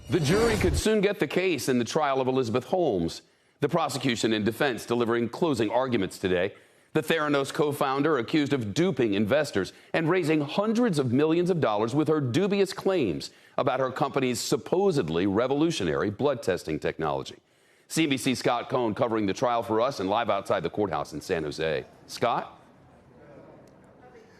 The jury could soon get the case in the trial of Elizabeth Holmes. The prosecution and defense delivering closing arguments today. The Theranos co-founder accused of duping investors and raising hundreds of millions of dollars with her dubious claims about her company's supposedly revolutionary blood testing technology. CNBC's Scott Cohn covering the trial for us and live outside the courthouse in San Jose. Scott?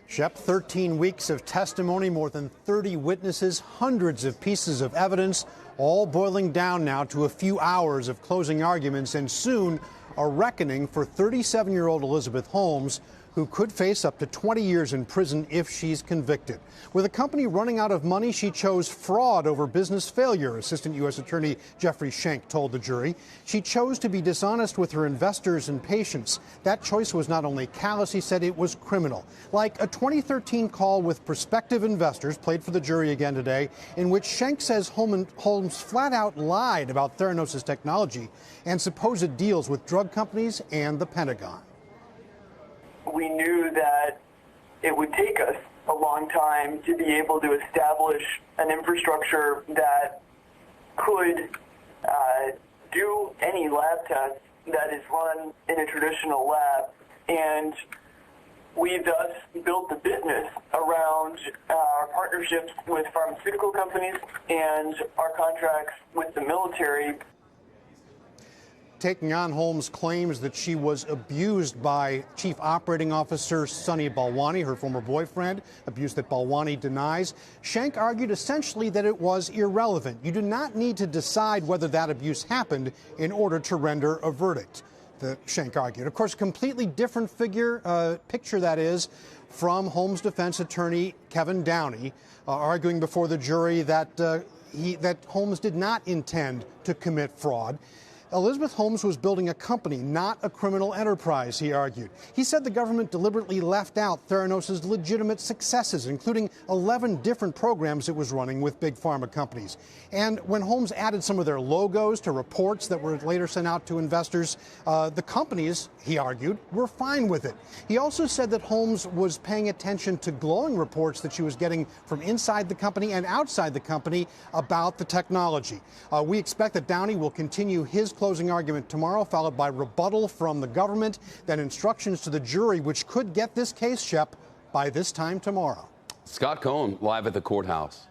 Shep, 13 weeks of testimony, more than 30 witnesses, hundreds of pieces of evidence, all boiling down now to a few hours of closing arguments and soon a reckoning for 37-year-old Elizabeth Holmes, who could face up to 20 years in prison if she's convicted. With a company running out of money, she chose fraud over business failure, Assistant U.S. Attorney Jeffrey Schenck told the jury. She chose to be dishonest with her investors and patients. That choice was not only callous, he said, it was criminal. Like a 2013 call with prospective investors, played for the jury again today, in which Schenck says Holmes flat out lied about Theranos' technology and supposed deals with drug companies and the Pentagon. We knew that it would take us a long time to be able to establish an infrastructure that could do any lab test that is run in a traditional lab. And we thus built the business around our partnerships with pharmaceutical companies and our contracts with the military. Taking on Holmes' claims that she was abused by Chief Operating Officer Sunny Balwani, her former boyfriend, abuse that Balwani denies. Schenck argued essentially that it was irrelevant. You do not need to decide whether that abuse happened in order to render a verdict, Schenck argued. Of course, completely different picture that is from Holmes' defense attorney Kevin Downey, arguing before the jury that Holmes did not intend to commit fraud. Elizabeth Holmes was building a company, not a criminal enterprise, he argued. He said the government deliberately left out Theranos' legitimate successes, including 11 different programs it was running with big pharma companies. And when Holmes added some of their logos to reports that were later sent out to investors, the companies, he argued, were fine with it. He also said that Holmes was paying attention to glowing reports that she was getting from inside the company and outside the company about the technology. We expect that Downey will continue his closing argument tomorrow, followed by rebuttal from the government, then instructions to the jury, which could get this case, Shep, by this time tomorrow. Scott Cohn, live at the courthouse.